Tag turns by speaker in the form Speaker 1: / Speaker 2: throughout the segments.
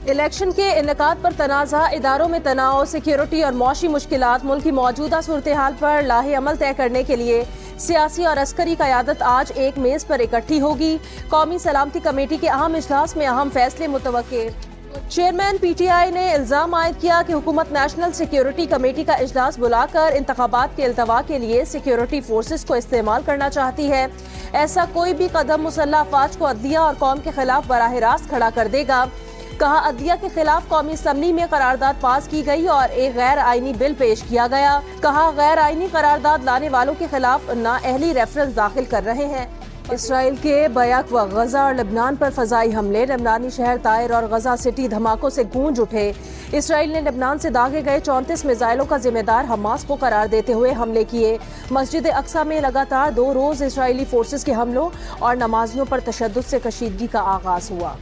Speaker 1: Election کے انعقاد پر تنازع، اداروں میں تناؤ، سیکیورٹی اور معاشی مشکلات، ملک کی موجودہ صورتحال پر لاہ عمل طے کرنے کے لیے سیاسی اور عسکری قیادت آج ایک میز پر اکٹھی ہوگی۔ قومی سلامتی کمیٹی کے اہم اجلاس میں اہم فیصلے متوقع۔ چیئرمین پی ٹی آئی نے الزام عائد کیا کہ حکومت نیشنل سیکیورٹی کمیٹی کا اجلاس بلا کر انتخابات کے التوا کے لیے سیکیورٹی فورسز کو استعمال کرنا چاہتی ہے۔ ایسا کوئی بھی قدم مسلح افواج کو عدلیہ اور قوم کے خلاف براہ راست کھڑا کر دے گا۔ کہا عدلیہ کے خلاف قومی اسمبلی میں قرارداد پاس کی گئی اور ایک غیر آئینی بل پیش کیا گیا۔ کہا غیر آئینی قرارداد لانے والوں کے خلاف نااہلی ریفرنس داخل کر رہے ہیں۔ اسرائیل کے بیک و غزہ اور لبنان پر فضائی حملے، لبنانی شہر طائر اور غزہ سٹی دھماکوں سے گونج اٹھے۔ اسرائیل نے لبنان سے داغے گئے 34 میزائلوں کا ذمہ دار حماس کو قرار دیتے ہوئے حملے کیے۔ مسجد اقصی میں لگاتار 2 روز اسرائیلی فورسز کے حملوں اور نمازیوں پر تشدد سے کشیدگی کا آغاز ہوا۔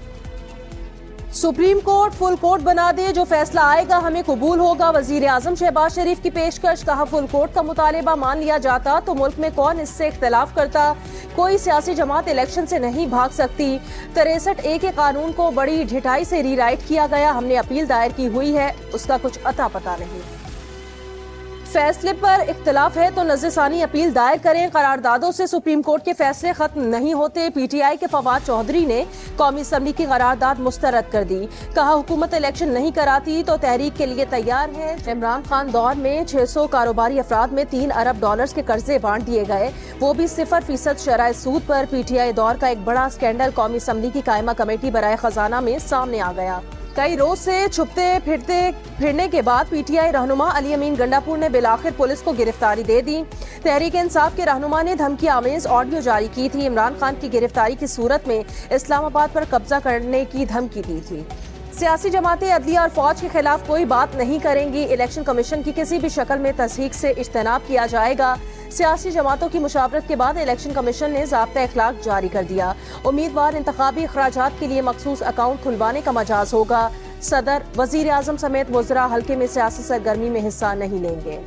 Speaker 1: سپریم کورٹ فل کورٹ بنا دے، جو فیصلہ آئے گا ہمیں قبول ہوگا، وزیر اعظم شہباز شریف کی پیشکش۔ کہا فل کورٹ کا مطالبہ مان لیا جاتا تو ملک میں کون اس سے اختلاف کرتا، کوئی سیاسی جماعت الیکشن سے نہیں بھاگ سکتی۔ 63A کے قانون کو بڑی ڈھٹائی سے ری رائٹ کیا گیا، ہم نے اپیل دائر کی ہوئی ہے، اس کا کچھ اتا پتہ نہیں۔ فیصلے پر اختلاف ہے تو نظر ثانی اپیل دائر کریں، قراردادوں سے سپریم کورٹ کے فیصلے ختم نہیں ہوتے۔ پی ٹی آئی کے فواد چودھری نے قومی اسمبلی کی قرارداد مسترد کر دی۔ کہا حکومت الیکشن نہیں کراتی تو تحریک کے لیے تیار ہے۔ عمران خان دور میں 600 کاروباری افراد میں $3 ارب کے قرضے بانٹ دیے گئے، وہ بھی 0% شرح سود پر۔ پی ٹی آئی دور کا ایک بڑا اسکینڈل قومی اسمبلی کی قائمہ کمیٹی برائے خزانہ میں سامنے آ گیا۔ کئی روز سے چھپتے پھرنے کے بعد پی ٹی آئی رہنما علی امین گنڈاپور نے بالآخر پولیس کو گرفتاری دے دی۔ تحریک انصاف کے رہنما نے دھمکی آمیز آڈیو جاری کی تھی، عمران خان کی گرفتاری کی صورت میں اسلام آباد پر قبضہ کرنے کی دھمکی دی تھی۔ سیاسی جماعتیں عدلیہ اور فوج کے خلاف کوئی بات نہیں کریں گی، الیکشن کمیشن کی کسی بھی شکل میں تصحیح سے اجتناب کیا جائے گا۔ سیاسی جماعتوں کی مشاورت کے بعد الیکشن کمیشن نے ضابطہ اخلاق جاری کر دیا۔ امیدوار انتخابی اخراجات کے لیے مخصوص اکاؤنٹ کھلوانے کا مجاز ہوگا۔ صدر، وزیر اعظم سمیت وزراء حلقے میں سیاسی سرگرمی میں حصہ نہیں لیں گے۔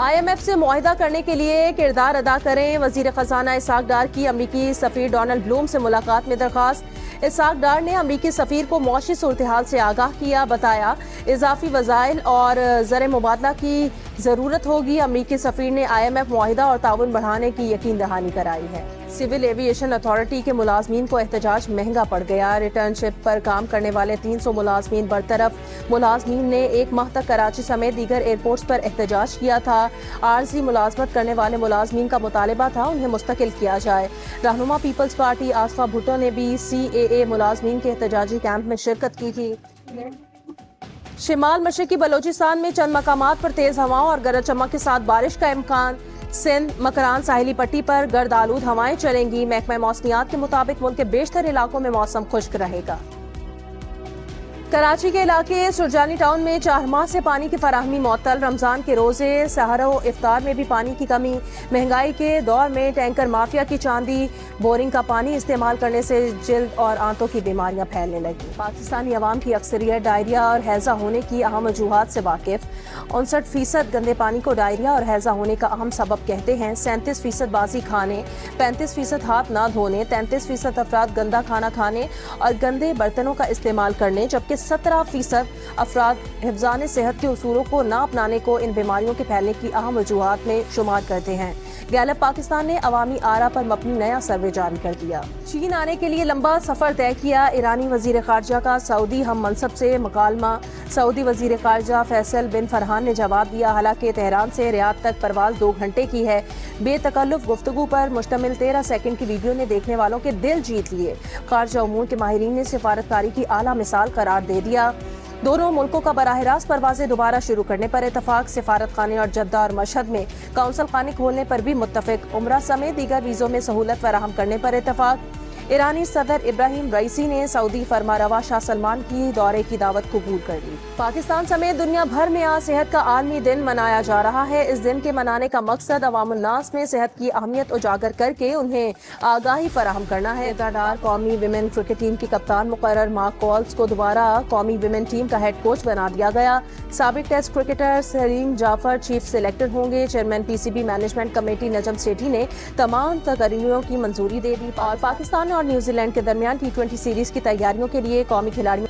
Speaker 1: IMF سے معاہدہ کرنے کے لیے کردار ادا کریں، وزیر خزانہ اسحاق ڈار کی امریکی سفیر ڈونلڈ بلوم سے ملاقات میں درخواست۔ اسحاق ڈار نے امریکی سفیر کو معاشی صورتحال سے آگاہ کیا، بتایا اضافی وسائل اور زر مبادلہ کی ضرورت ہوگی۔ امریکی سفیر نے IMF معاہدہ اور تعاون بڑھانے کی یقین دہانی کرائی ہے۔ سول ایویشن اتھارٹی کے ملازمین کو احتجاج مہنگا پڑ گیا، ریٹرن شپ پر کام کرنے والے 300 ملازمین برطرف۔ ملازمین نے 1 ماہ تک کراچی سمیت دیگر ایئرپورٹس پر احتجاج کیا تھا۔ عارضی ملازمت کرنے والے ملازمین کا مطالبہ تھا انہیں مستقل کیا جائے۔ رہنما پیپلز پارٹی آصفہ بھٹو نے بھی CAA ملازمین کے احتجاجی کیمپ میں شرکت کی تھی۔ شمال مشرقی بلوچستان میں چند مقامات پر تیز ہواؤں اور گرج چمک کے ساتھ بارش کا امکان۔ سندھ، مکران ساحلی پٹی پر گرد آلود ہوائیں چلیں گی۔ محکمہ موسمیات کے مطابق ملک کے بیشتر علاقوں میں موسم خشک رہے گا۔ کراچی کے علاقے سرجانی ٹاؤن میں 4 ماہ سے پانی کی فراہمی معطل، رمضان کے روزے، سحر و افطار میں بھی پانی کی کمی۔ مہنگائی کے دور میں ٹینکر مافیا کی چاندی، بورنگ کا پانی استعمال کرنے سے جلد اور آنتوں کی بیماریاں پھیلنے لگی۔ پاکستانی عوام کی اکثریت ڈائریا اور ہیضہ ہونے کی اہم وجوہات سے واقف۔ 59% گندے پانی کو ڈائریا اور ہیضہ ہونے کا اہم سبب کہتے ہیں۔ 37% باسی کھانے، 35% ہاتھ نہ دھونے، 33% افراد گندا کھانا کھانے اور گندے برتنوں کا استعمال کرنے، جبکہ 17% افراد حفظان صحت کے اصولوں کو نہ اپنانے کو ان بیماریوں کے پھیلنے کی اہم وجوہات میں شمار کرتے ہیں۔ گیلپ پاکستان نے عوامی آرا پر مبنی نیا سروے جاری کر دیا۔ چین آنے کے لیے لمبا سفر طے کیا، ایرانی وزیر خارجہ کا سعودی ہم منصب سے مکالمہ۔ سعودی وزیر خارجہ فیصل بن فرحان نے جواب دیا، حالانکہ تہران سے ریاض تک پرواز 2 گھنٹے کی ہے۔ بے تکلف گفتگو پر مشتمل 13 سیکنڈ کی ویڈیو نے دیکھنے والوں کے دل جیت لیے۔ خارجہ امور کے ماہرین نے سفارتکاری کی اعلیٰ مثال قرار دے دیا۔ دونوں ملکوں کا براہ راست پروازیں دوبارہ شروع کرنے پر اتفاق، سفارت خانے اور جدہ اور مشہد میں قونصل خانے کھولنے پر بھی متفق، عمرہ سمیت دیگر ویزوں میں سہولت فراہم کرنے پر اتفاق۔ ایرانی صدر ابراہیم رئیسی نے سعودی فرمانروا شاہ سلمان کی دورے کی دعوت قبول کر لی۔ پاکستان سمیت دنیا بھر میں آج صحت کا عالمی دن منایا جا رہا ہے۔ اس دن کے منانے کا مقصد عوام الناس میں صحت کی اہمیت اجاگر کر کے انہیں آگاہی فراہم کرنا ہے۔ اقتدار قومی ویمن کرکٹ ٹیم کی کپتان مقرر مارک کولز کو دوبارہ قومی ویمن ٹیم کا ہیڈ کوچ بنا دیا گیا۔ سابق ٹیسٹ کرکٹر سلیم جعفر چیف سلیکٹر ہوں گے۔ Chairman PCB management committee Najam Sethi نے تمام تقرریوں کی منظوری دے دی اور پاکستان اور نیوزی لینڈ کے درمیان T20 سیریز کی تیاریوں کے لیے قومی کھلاڑیوں